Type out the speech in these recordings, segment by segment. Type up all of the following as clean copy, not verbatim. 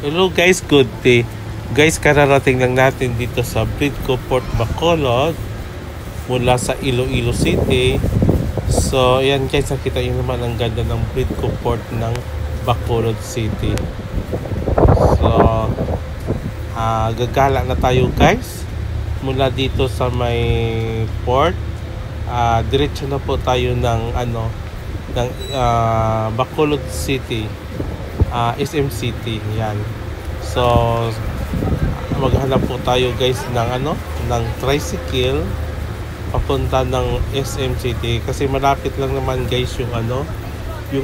Hello guys, good day. Guys, kararating lang natin dito sa Bridco Port Bacolod mula sa Iloilo City. So, ayan guys, nakita nyo naman ang ganda ng Bridco Port ng Bacolod City. So, gagala na tayo guys mula dito sa may port. Diretso na po tayo ng Bacolod City, SM City. Yan. So maghanap po tayo guys ng tricycle papunta ng SM City kasi malapit lang naman guys yung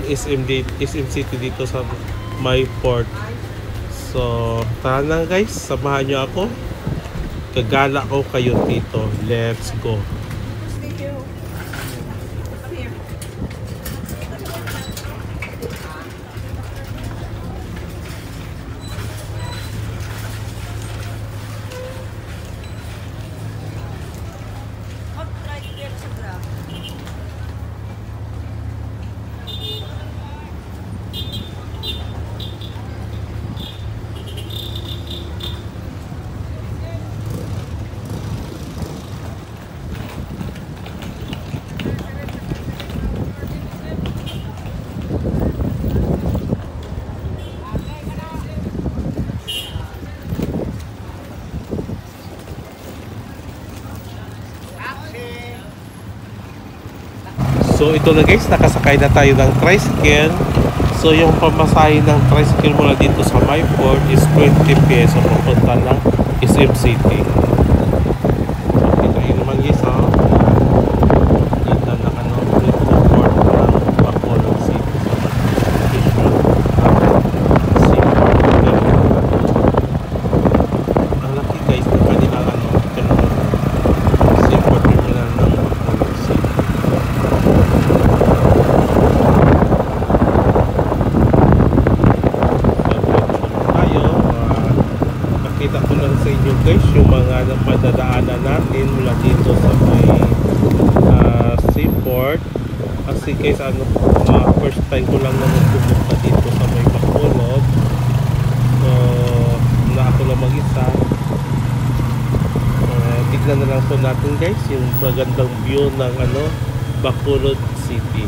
SM City dito sa my port. So tara na guys, samahan nyo ako, gagala ko kayo dito. Let's go. So ito na guys, nakasakay na tayo ng tricycle. So yung pamasahe ng tricycle mula dito sa my port is 20 peso papunta ng SM City. Ito yun naman guys, ganda ng Bridco Port ng Bacolod City. Ang laki guys ng kanilang seaport terminal ng Bacolod City. Nakita ko lang sa inyo guys yung mga madadaanan natin mula dito sa may seaport. Kasi guys first time ko lang naman pumunta dito sa may Bacolod. So na ako lang mag-isa. Tignan na lang po natin guys yung magandang view ng Bacolod City.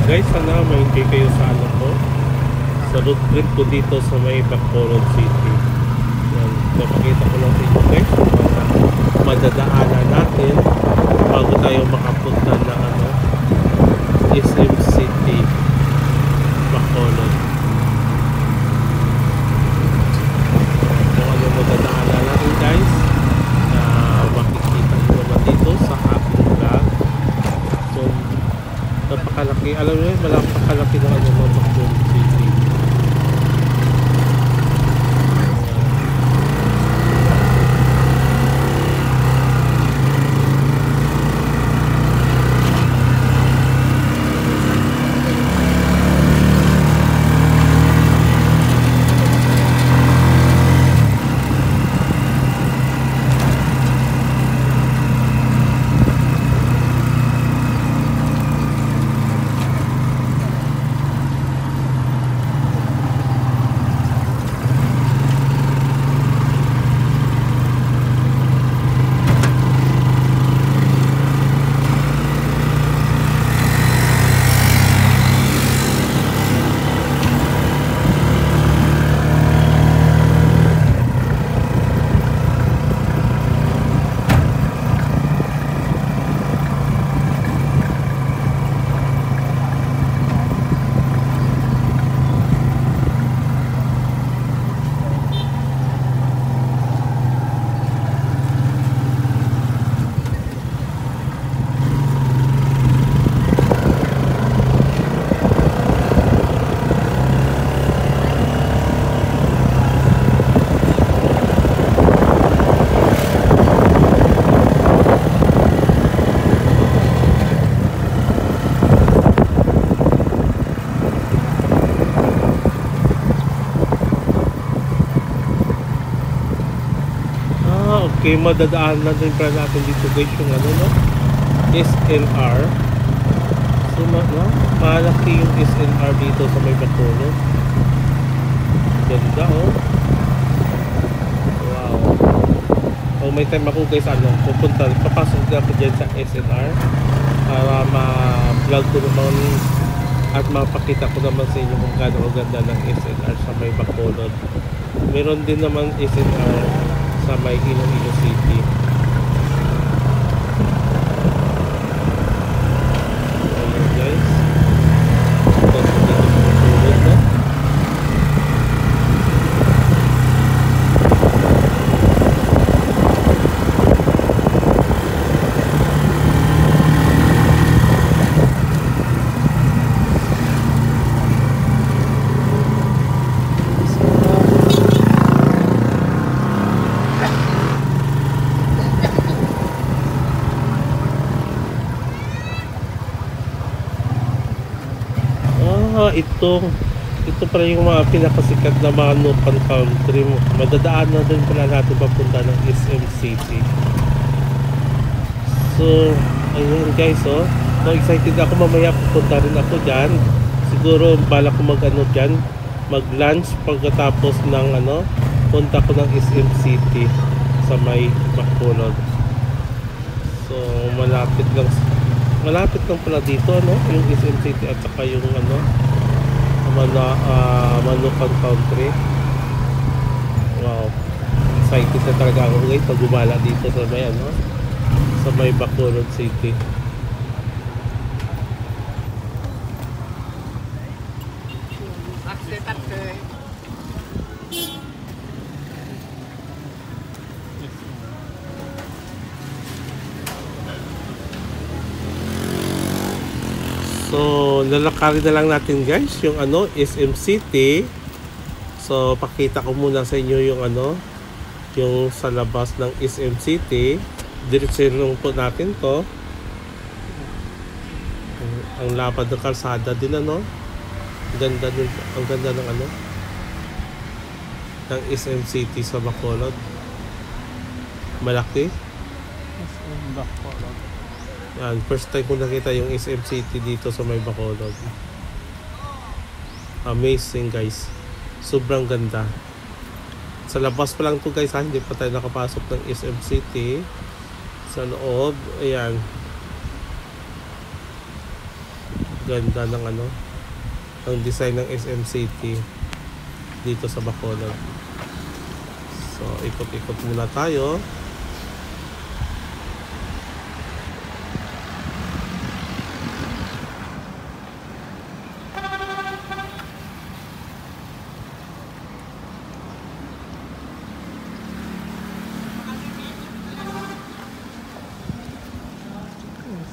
Guys, sana ma-enjoy kayo sa sa road trip ko dito sa may Bacolod City. Yan, napakita ko lang sa inyo guys yung madadaanan natin bago tayo makapunta ng SM City, Bacolod. Kung madadaanan natin guys, makikita nyo naman dito sa aking vlog. So napakalaki, alam mo yun, napakalaki ng Bacolod City. kaya madadaan na din pala natin dito guys yung ano no, SLR. So no, malaki yung SLR dito sa may Bacolod. Ganda oh. Wow. Oh, may time ako guys ano, papasok na ako dyan sa SLR para ma-vlog ko naman at mapakita ko naman sa inyo kung gaano ganda ng SLR sa may Bacolod. Meron din naman SLR sa may Iloilo City. Ayan guys. Ganda dito sa Bacolod no? Ito pala yung mga pinakasikat na mga Nupan Country. Madadaan na din pala natin papunta ng SM City. So, ayun guys oh. So excited ako, mamaya pupunta rin ako dyan. Siguro bala ko mag-ano dyan, mag-lunch pagkatapos ng ano, punta ko ng SM City sa may Bacolod. So malapit lang pala dito no, yung SM City at saka yung ano, Manukan Country. Wow, excited na talaga ako guys pag gumala dito sa may ano, sa may Bacolod City. So, lalakarin na lang natin guys yung ano, SM City. So, pakita ko muna sa inyo yung ano, yung sa labas ng SM City. Diretso lang po natin to. Ang lapad ng kalsada din ano. Ganda din, ang ganda ng ano, ng SM City sa Bacolod. Malaki. SM Bacolod. Yan, first time ko nakita yung SM City dito sa may Bacolod. Amazing guys. Sobrang ganda. Sa labas pa lang to guys ha, hindi pa tayo nakapasok ng SM City. Sa loob, ayan. Ganda ng ano, ang design ng SM City dito sa Bacolod. So, ikot-ikot muna tayo.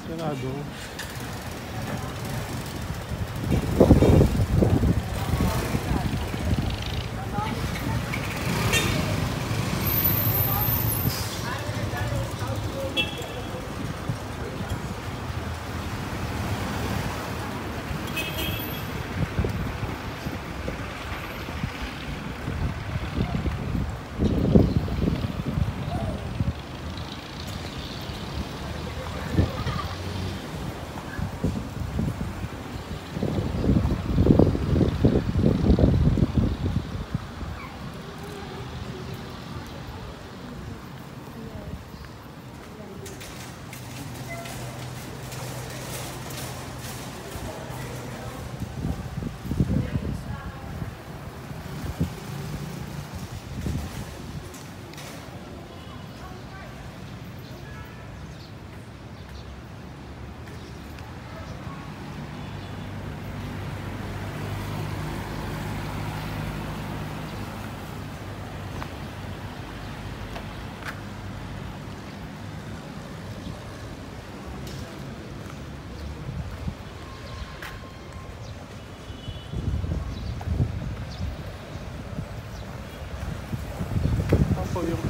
Sarado. Ako yung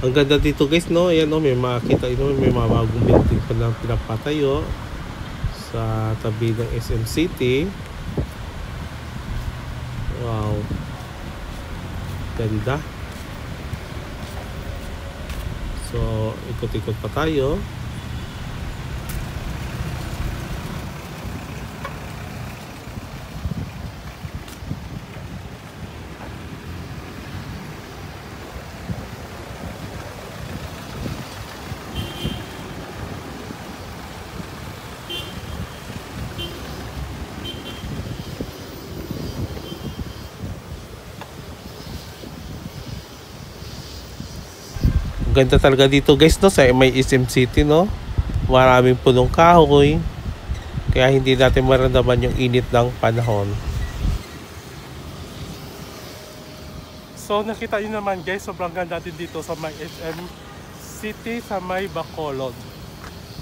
Ang ganda dito guys no, ayan no, may makita ino, may mga bagong building pa na pinapatayo. sa tabi ng SM City. Wow, ganda. So ikot-ikot pa tayo. Ganda talaga dito guys, no, sa may SM City, no. Maraming punong kahoy, kaya hindi natin maramdaman yung init ng panahon. So nakita nyo naman guys, sobrang ganda din dito sa may SM City sa may Bacolod.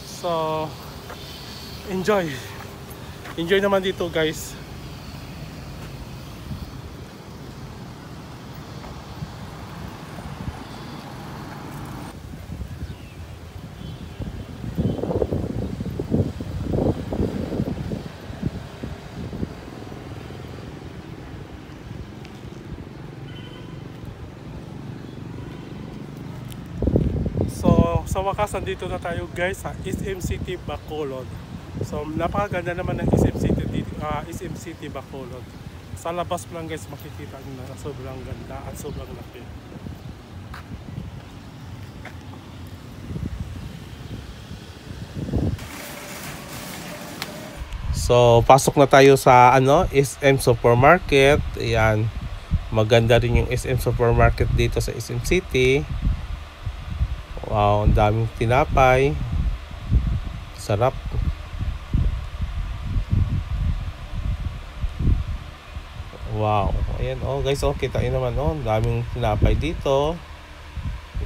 So enjoy naman dito guys. So sa wakas nandito na tayo guys sa SM City Bacolod. So napakaganda naman ng SM City dito, SM City Bacolod. Sa labas lang guys makikita nyo na sobrang ganda at sobrang laki. So pasok na tayo sa SM Supermarket. Ayan, maganda rin yung SM Supermarket dito sa SM City. Wow, ang daming tinapay. Sarap. Wow. Ayan, guys, kita nyo naman, ang daming tinapay dito.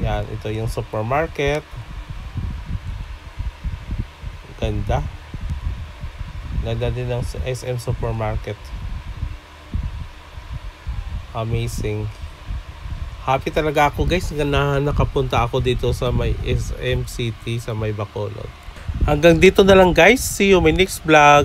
Ayan, ito yung supermarket. Ganda. Ganda din ng SM Supermarket. Amazing. Happy talaga ako guys na nakapunta ako dito sa may SM City sa may Bacolod. Hanggang dito na lang guys. See you in my next vlog.